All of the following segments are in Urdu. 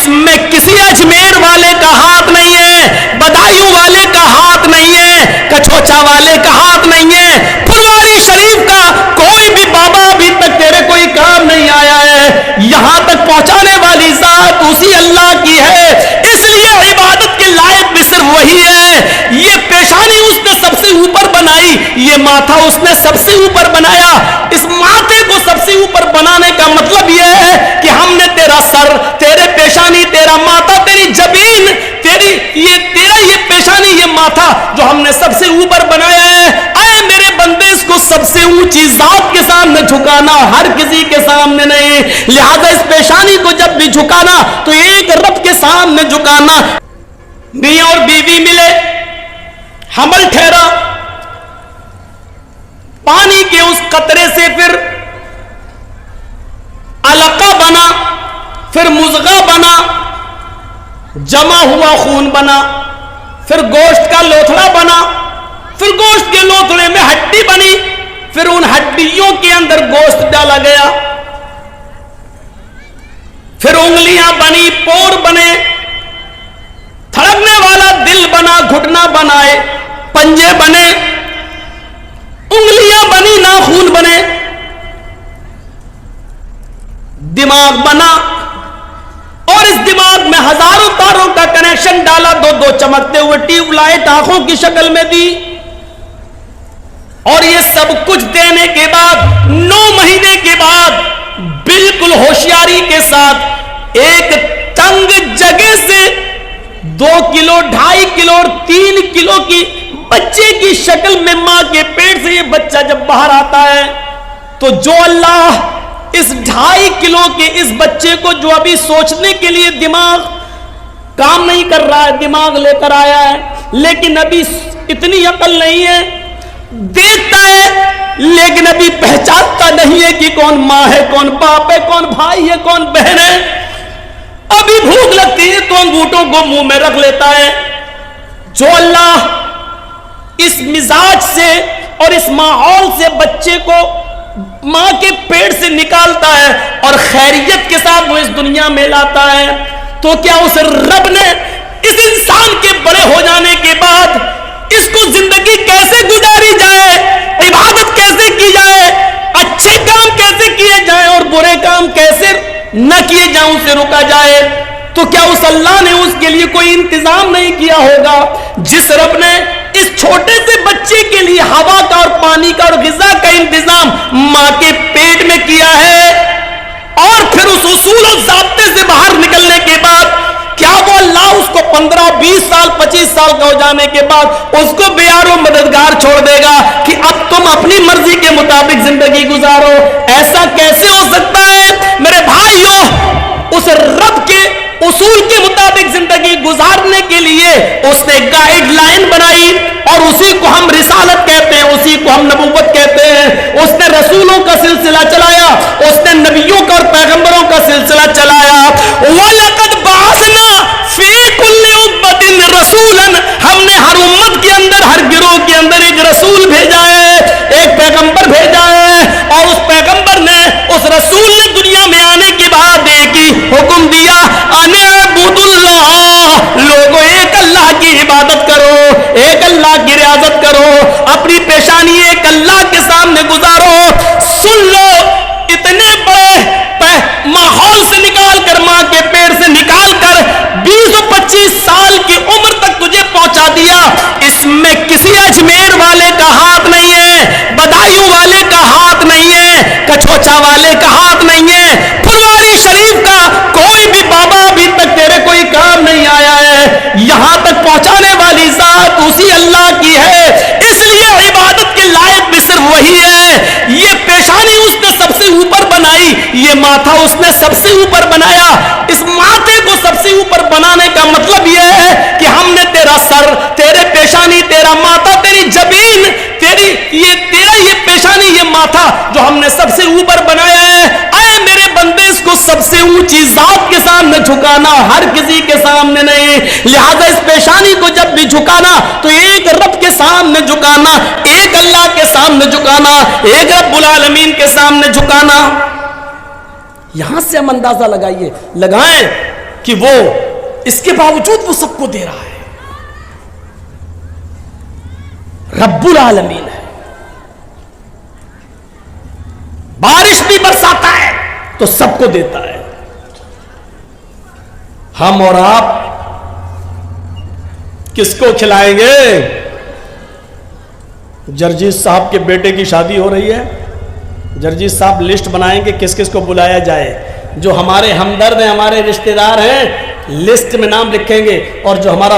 اس میں کسی اجمیر والے کا ہاتھ نہیں ہے، بدایوں والے کا ہاتھ نہیں ہے، کچھوچا والے کا ہاتھ نہیں ہے، پھلواری شریف کا کوئی بھی بابا ابھی تک تیرے کوئی کام نہیں آیا ہے، یہاں تک پہنچانے والی ذات اسی اللہ کی ہے، اس لیے عبادت کے لائق بھی صرف وہی ہے۔ یہ پیشانی اس نے سب سے اوپر بنائی، یہ ماتھا اس نے سب سے اوپر بنایا، اس ماتھے کو سب سے اوپر بنانے کا مطلب یہ ہے کہ ہم نے تیرا سر، تیرے پیشانی، تیرا ماتھا، تیری جبین، تیرا یہ پیشانی، یہ ماتھا جو ہم نے سب سے اوپر بنایا ہے، اے میرے بندے اس کو سب سے اونچی ذات کے سامنے جھکانا، ہر کسی کے سامنے نہیں، لہذا اس پیشانی کو جب بھی جھکانا تو ایک رب کے سامنے جھکانا۔ میاں اور بیوی ملے، حمل ٹھہرا، پانی کے اس قطرے سے پھر علقہ بنا، پھر مضغہ بنا، جمع ہوا خون بنا، پھر گوشت کا لوتھڑا بنا، پھر گوشت کے لوتھڑے میں ہڈی بنی، پھر ان ہڈیوں کے اندر گوشت ڈالا گیا، پھر انگلیاں بنی، پور بنے، تھڑکنے والا دل بنا، گھٹنا بنائے، پنجے بنے، انگلیاں بنی، ناخون بنے، دماغ بنا، اور اس دماغ میں ہزاروں تاروں کا کنیکشن ڈالا، دو دو چمکتے ہوئے ٹیوب لائٹ آنکھوں کی شکل میں دی، اور یہ سب کچھ دینے کے بعد 9 مہینے کے بعد بالکل ہوشیاری کے ساتھ ایک تنگ جگہ سے 2 کلو، 2.5 کلو اور 3 کلو کی بچے کی شکل میں ماں کے پیٹ سے یہ بچہ جب باہر آتا ہے تو جو اللہ اس 2.5 کلو کے اس بچے کو جو ابھی سوچنے کے لیے دماغ کام نہیں کر رہا ہے، دماغ لے کر آیا ہے، لیکن ابھی اتنی عقل نہیں ہے، دیکھتا ہے لیکن ابھی پہچانتا نہیں ہے کہ کون ماں ہے، کون باپ ہے، کون بھائی ہے، کون بہن ہے، ابھی بھوک لگتی ہے تو انگوٹھوں کو منہ میں رکھ لیتا ہے۔ جو اللہ اس مزاج سے اور اس ماحول سے بچے کو ماں کے پیٹ سے نکالتا ہے اور خیریت کے ساتھ وہ اس دنیا میں لاتا ہے، تو کیا اس رب نے اس انسان کے بڑے ہو جانے کے بعد اس کو زندگی کیسے گزاری جائے، عبادت کیسے کی جائے، اچھے کام کیسے کیے جائیں اور برے کام کیسے نہ کیے جائیں، اسے روکا جائے، تو کیا اس اللہ نے اس کے لیے کوئی انتظام نہیں کیا ہوگا؟ جس رب نے اس چھوٹے سے بچے کے لیے ہوا کا اور پانی کا اور غذا کا انتظام ماں کے پیٹ میں کیا ہے، اور پھر اس اصول اور ضابطے سے باہر نکلنے کے بعد کیا وہ اللہ اس کو 15 20 سال 25 سال کا ہو جانے کے بعد اس کو بے یار و مددگار چھوڑ دے گا کہ اب تم اپنی مرضی کے مطابق زندگی گزارو؟ ایسا کیسے ہو سکتا ہے میرے بھائیوں؟ اس رب کے اصول کے مطابق زندگی گزارنے کے لیے اس نے گائیڈ لائن بنائی، اور اسی کو ہم رسالت کہتے ہیں، اسی کو ہم نبوت کہتے ہیں۔ اس نے رسولوں کا سلسلہ چلایا، اس نے نبیوں کا اور پیغمبروں کا سلسلہ چلایا۔ وَلَقَدْ بَعَثْنَا فِي كُلِّ أُمَّةٍ رَسُولًا، ہم نے ہر امت کے اندر، ہر گروہ کے اندر ایک رسول بھیجا ہے، ایک پیغمبر بھیجا ہے، اور اس پیغمبر نے، اس رسول نے دنیا میں آنے کے بعد ایک ہی حکم دیا، اَنِ اعْبُدُوا اللَّهَ، لوگوں ایک اللہ کی عبادت کرو، ایک اللہ کی ریاضت کرو، اپنی پیشانی ایک اللہ کے سامنے گزارو۔ سن لو، اتنے بڑے ماحول سے نکال کر، ماں کے پیڑ سے نکال کر 20 و 25 سال کی عمر تک تجھے پہنچا دیا، اس میں کسی اجمیر والے کا ہاتھ نہیں ہے، بدایوں والے کا ہاتھ نہیں ہے، کچھوچا والے کا ہاتھ نہیں ہے، پھلواری شریف کا کوئی بھی بابا ابھی تک تیرے کوئی کام نہیں آیا ہے، یہاں تک پہنچانے والی ذات اسی اللہ کی ہے، اس لیے عبادت کے لائق بھی صرف وہی ہے۔ یہ پیشانی اس نے سب سے اوپر بنائی، یہ ماتھا اس نے سب سے اوپر بنایا، اس ماتھے کو سب سے اوپر بنانے کا مطلب یہ ہے کہ ہم نے تیرا سر، تیرے پیشانی، تیرا ماتھا، تیری جبین، تیرا یہ پیشانی، یہ ماتھا جو ہم نے سب سے اوپر بنایا ہے، اے میرے بندے اس کو سب سے اونچی ذات کے سامنے جھکانا، ہر کسی کے سامنے نہیں، لہذا اس پیشانی کو جب بھی جھکانا تو ایک رب کے سامنے جھکانا، ایک اللہ کے سامنے جھکانا، ایک رب العالمین کے سامنے جھکانا۔ یہاں سے ہم اندازہ لگائیں کہ وہ اس کے باوجود وہ سب کو دے رہا ہے. رب العالمین ہے. بارش بھی برساتا ہے تو سب کو دیتا ہے. ہم اور آپ کس کو کھلائیں گے؟ جرجیت صاحب کے بیٹے کی شادی ہو رہی ہے. جرجیت صاحب لسٹ بنائیں گے کس کس کو بلایا جائے. جو ہمارے ہمدرد ہیں, ہمارے رشتہ دار ہیں, لسٹ میں نام لکھیں گے, اور جو ہمارا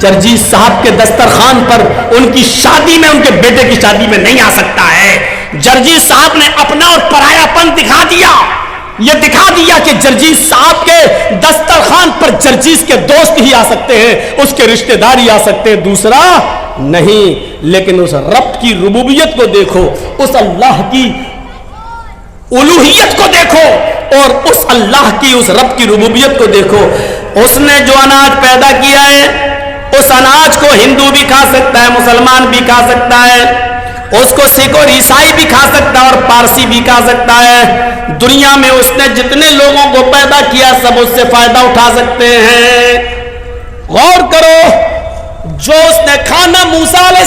جرجیت صاحب کے دسترخوان پر ان کی شادی میں, ان کے بیٹے کی شادی میں نہیں آ سکتا ہے. جرجیت صاحب نے اپنا اور پرایا پن دکھا دیا. یہ دکھا دیا کہ جرجیت صاحب کے دسترخوان پر جرجیت کے دوست ہی آ سکتے ہیں, اس کے رشتہ دار ہی آ سکتے ہیں, دوسرا نہیں. لیکن اس رب کی ربوبیت کو دیکھو, اس اللہ کی الوہیت کو دیکھو, اور اس اللہ کی, اس رب کی ربوبیت کو دیکھو. اس نے جو اناج پیدا کیا ہے, اس اناج کو ہندو بھی کھا سکتا ہے, مسلمان بھی کھا سکتا ہے, اس کو سکھ اور عیسائی بھی کھا سکتا ہے, اور پارسی بھی کھا سکتا ہے. دنیا میں اس نے جتنے لوگوں کو پیدا کیا سب اس سے فائدہ اٹھا سکتے ہیں. غور کرو, جو اس نے کھانا موسیٰ علیہ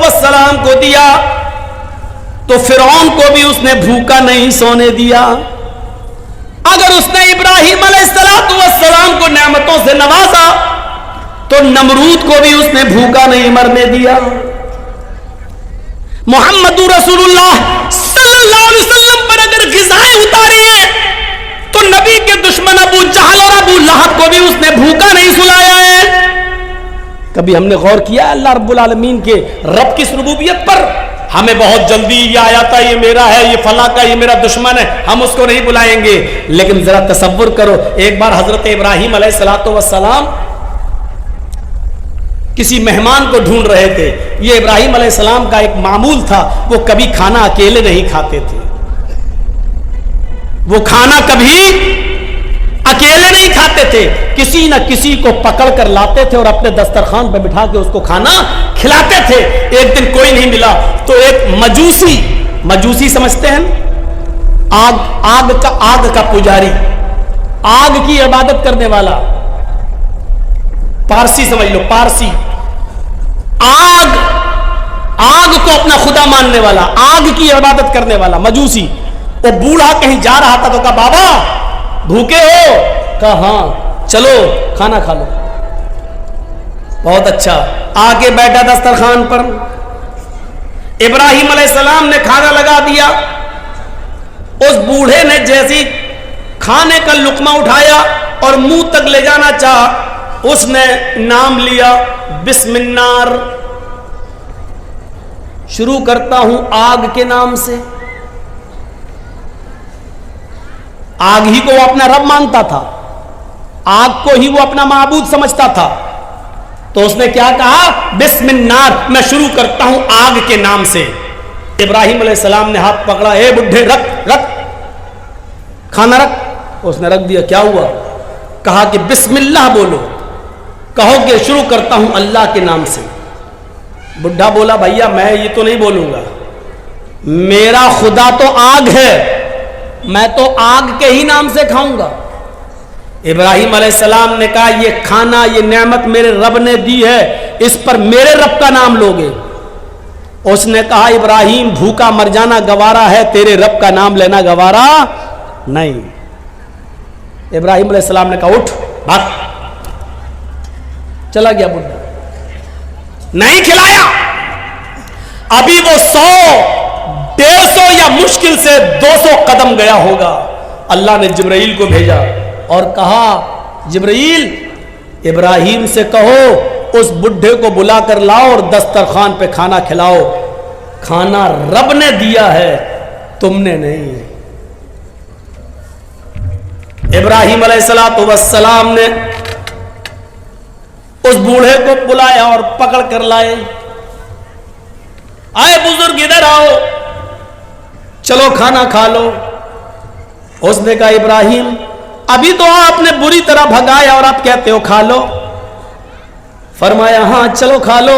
السلام کو دیا تو فرعون کو بھی اس نے بھوکا نہیں سونے دیا. اگر اس نے ابراہیم علیہ السلام کو نعمتوں سے نوازا تو نمرود کو بھی اس نے بھوکا نہیں مرنے دیا. محمد رسول اللہ صلی اللہ علیہ وسلم پر اگر غذائیں اتاری ہیں تو نبی کے دشمن ابو جہل اور ابو لہب کو بھی اس نے بھوکا نہیں سلایا ہے. کبھی ہم نے غور کیا اللہ رب العالمین کے رب کی ربوبیت پر؟ ہمیں بہت جلدی یہ آیا تھا, یہ میرا ہے, یہ فلاں کا, یہ میرا دشمن ہے, ہم اس کو نہیں بلائیں گے. لیکن ذرا تصور کرو, ایک بار حضرت ابراہیم علیہ السلام کسی مہمان کو ڈھونڈ رہے تھے. یہ ابراہیم علیہ السلام کا ایک معمول تھا, وہ کبھی کھانا اکیلے نہیں کھاتے تھے. وہ کھانا کبھی اکیلے نہیں کھاتے تھے, کسی نہ کسی کو پکڑ کر لاتے تھے اور اپنے دسترخوان پہ بٹھا کے اس کو کھانا کھلاتے تھے. ایک دن کوئی نہیں ملا تو ایک مجوسی سمجھتے ہیں, آگ کا پجاری, آگ کی عبادت کرنے والا, پارسی سمجھ لو, پارسی, آگ کو اپنا خدا ماننے والا, آگ کی عبادت کرنے والا مجوسی. وہ بوڑھا کہیں جا رہا تھا تو کہا بابا بھوکے ہو؟ کہا ہاں, چلو کھانا کھا لو. بہت اچھا, آگے بیٹھا دسترخوان پر. ابراہیم علیہ السلام نے کھانا لگا دیا. اس بوڑھے نے جیسی کھانے کا لقمہ اٹھایا اور منہ تک لے جانا چاہا, اس نے نام لیا بسم النار, شروع کرتا ہوں آگ کے نام سے. آگ ہی کو وہ اپنا رب مانتا تھا, آگ کو ہی وہ اپنا معبود سمجھتا تھا. تو اس نے کیا کہا, بسم النار, میں شروع کرتا ہوں آگ کے نام سے. ابراہیم علیہ السلام نے ہاتھ پکڑا, اے بڈھے رکھ کھانا رکھ. اس نے رکھ دیا. کیا ہوا؟ کہا کہ بسم اللہ بولو. کہو کہ شروع کرتا ہوں اللہ کے نام سے. بڈھا بولا بھیا میں یہ تو نہیں بولوں گا, میرا خدا تو آگ ہے, میں تو آگ کے ہی نام سے کھاؤں گا. ابراہیم علیہ السلام نے کہا یہ کھانا, یہ نعمت میرے رب نے دی ہے, اس پر میرے رب کا نام لوگے. اس نے کہا ابراہیم بھوکا مر جانا گوارا ہے, تیرے رب کا نام لینا گوارا نہیں. ابراہیم علیہ السلام نے کہا اٹھ بھاگ. چلا گیا بڈھا, نہیں کھلایا. ابھی وہ 100-150 یا مشکل سے 200 قدم گیا ہوگا. اللہ نے جبرائیل کو بھیجا اور کہا جبرائیل ابراہیم سے کہو اس بڈھے کو بلا کر لاؤ اور دسترخوان پہ کھانا کھلاؤ. کھانا رب نے دیا ہے, تم نے نہیں. ابراہیم علیہ السلام نے اس بوڑھے کو بلایا اور پکڑ کر لائے. آئے بزرگ ادھر آؤ, چلو کھانا کھا لو. اس نے کہا ابراہیم ابھی تو آپ نے بری طرح بھگایا اور آپ کہتے ہو کھا لو. فرمایا ہاں چلو کھا لو.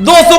200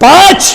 5,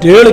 1.5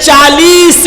40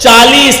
40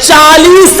40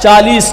40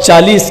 40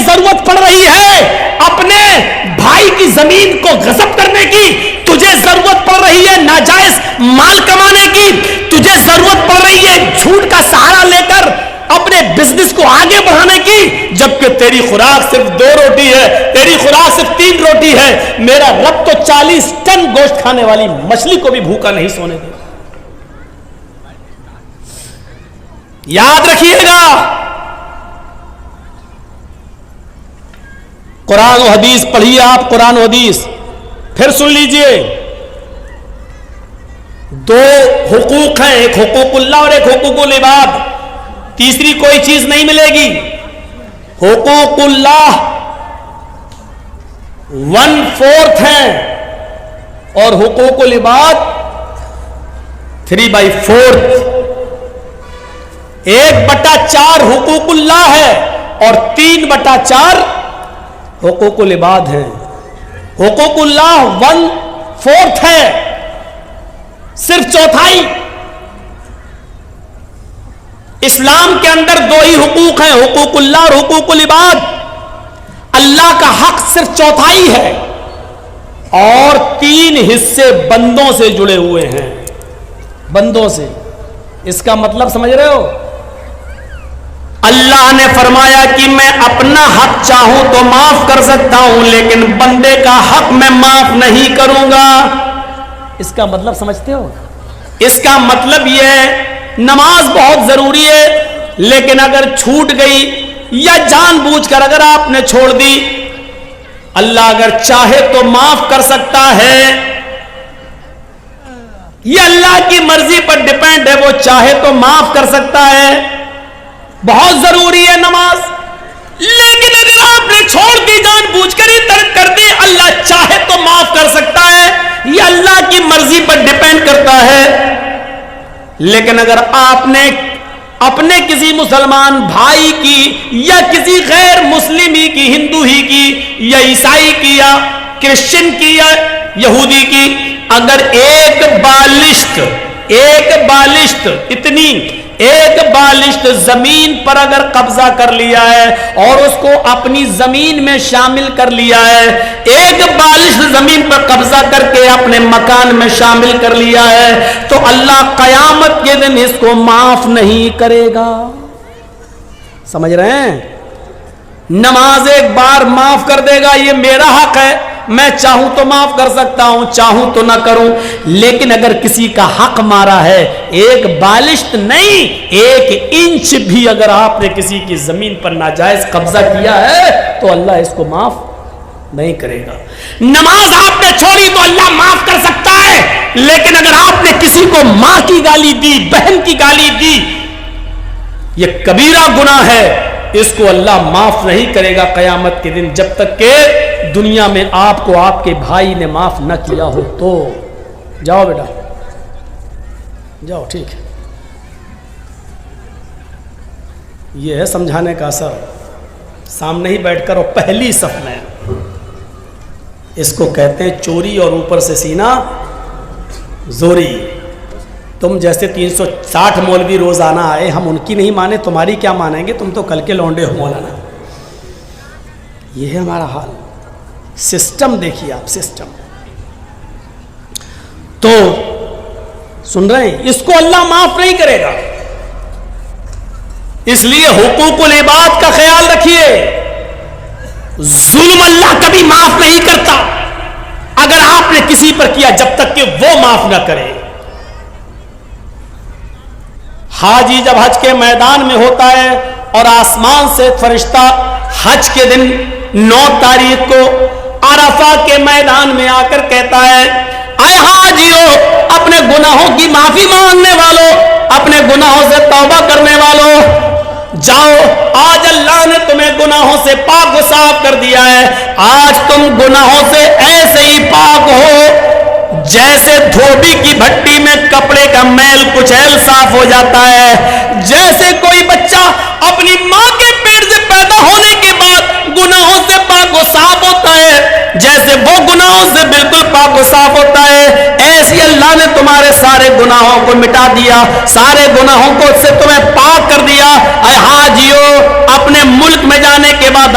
ضرورت پڑ رہی ہے اپنے بھائی کی زمین کو غصب کرنے کی، تجھے ضرورت پڑ رہی ہے ناجائز مال کمانے کی، تجھے ضرورت پڑ رہی ہے جھوٹ کا سہارا لے کر اپنے بزنس کو آگے بڑھانے کی، جبکہ تیری خوراک صرف 2 روٹی ہے، تیری خوراک صرف 3 روٹی ہے۔ میرا رب تو 40 ٹن گوشت کھانے والی مچھلی کو بھی بھوکا نہیں سونے دے۔ یاد رکھیے گا، قرآن و حدیث پڑھیے آپ، قرآن و حدیث پھر سن لیجئے۔ 2 حقوق ہیں، ایک حقوق اللہ اور ایک حقوق العباد، تیسری کوئی چیز نہیں ملے گی۔ حقوق اللہ 1/4 ہیں اور حقوق العباد 3/4۔ 1/4 حقوق اللہ ہے اور 3/4 حقوق العباد ہیں۔ حقوق اللہ 1/4 ہے، صرف چوتھائی۔ اسلام کے اندر 2 ہی حقوق ہیں، حقوق اللہ اور حقوق العباد۔ اللہ کا حق صرف چوتھائی ہے اور 3 حصے بندوں سے جڑے ہوئے ہیں، بندوں سے۔ اس کا مطلب سمجھ رہے ہو؟ اللہ نے فرمایا کہ میں اپنا حق چاہوں تو معاف کر سکتا ہوں، لیکن بندے کا حق میں معاف نہیں کروں گا۔ اس کا مطلب سمجھتے ہو؟ اس کا مطلب یہ ہے نماز بہت ضروری ہے، لیکن اگر چھوٹ گئی یا جان بوجھ کر اگر آپ نے چھوڑ دی، اللہ اگر چاہے تو معاف کر سکتا ہے۔ یہ اللہ کی مرضی پر ڈیپینڈ ہے، وہ چاہے تو معاف کر سکتا ہے۔ بہت ضروری ہے نماز، لیکن اگر آپ نے چھوڑ دی، جان بوجھ کر ہی ترک کر دی، اللہ چاہے تو معاف کر سکتا ہے۔ یہ اللہ کی مرضی پر ڈیپینڈ کرتا ہے۔ لیکن اگر آپ نے اپنے کسی مسلمان بھائی کی یا کسی غیر مسلم ہی کی، ہندو ہی کی یا عیسائی کی یا کرسچن کی یا یہودی کی، اگر ایک بالشت اتنی ایک بالشت زمین پر اگر قبضہ کر لیا ہے اور اس کو اپنی زمین میں شامل کر لیا ہے، ایک بالشت زمین پر قبضہ کر کے اپنے مکان میں شامل کر لیا ہے، تو اللہ قیامت کے دن اس کو معاف نہیں کرے گا۔ سمجھ رہے ہیں؟ نماز ایک بار معاف کر دے گا، یہ میرا حق ہے، میں چاہوں تو معاف کر سکتا ہوں، چاہوں تو نہ کروں۔ لیکن اگر کسی کا حق مارا ہے، ایک بالشت نہیں 1 انچ بھی اگر آپ نے کسی کی زمین پر ناجائز قبضہ کیا ہے تو اللہ اس کو معاف نہیں کرے گا۔ نماز آپ نے چھوڑی تو اللہ معاف کر سکتا ہے، لیکن اگر آپ نے کسی کو ماں کی گالی دی، بہن کی گالی دی، یہ کبیرہ گناہ ہے، اس کو اللہ معاف نہیں کرے گا قیامت کے دن، جب تک کہ دنیا میں آپ کو آپ کے بھائی نے معاف نہ کیا ہو۔ تو جاؤ بیٹا جاؤ، ٹھیک ہے۔ یہ ہے سمجھانے کا اثر، سامنے ہی بیٹھ کر اور پہلی صف میں۔ اس کو کہتے ہیں چوری اور اوپر سے سینہ زوری۔ تم جیسے 360 مولوی روزانہ آئے، ہم ان کی نہیں مانے، تمہاری کیا مانیں گے؟ تم تو کل کے لونڈے ہو مولانا۔ یہ ہے ہمارا حال۔ سسٹم دیکھیے آپ، سسٹم۔ تو سن رہے ہیں، اس کو اللہ معاف نہیں کرے گا۔ اس لیے حقوق العباد کا خیال رکھیے۔ ظلم اللہ کبھی معاف نہیں کرتا اگر آپ نے کسی پر کیا، جب تک کہ وہ معاف نہ کرے۔ حاجی جب حج کے میدان میں ہوتا ہے اور آسمان سے فرشتہ حج کے دن 9 تاریخ کو عرفہ کے میدان میں آ کر کہتا ہے، اے حاجیو، اپنے گناہوں کی معافی مانگنے والوں، اپنے گناہوں سے توبہ کرنے والوں، جاؤ، آج اللہ نے تمہیں گناہوں سے پاک و صاف کر دیا ہے۔ آج تم گناہوں سے ایسے ہی پاک ہو جیسے دھوبی کی بھٹی میں کپڑے کا میل کچیل صاف ہو جاتا ہے، جیسے کوئی بچہ اپنی ماں کے پیٹ سے پیدا ہونے کے بعد گناہوں سے پاک و صاف ہوتا ہے، جیسے وہ گناہوں سے بالکل پاک و صاف ہوتا ہے، ایسی اللہ نے تمہارے سارے گناہوں کو مٹا دیا، سارے گناہوں کو سے تمہیں پاک کر دیا۔ اے حاجیو، اپنے ملک میں جانے کے بعد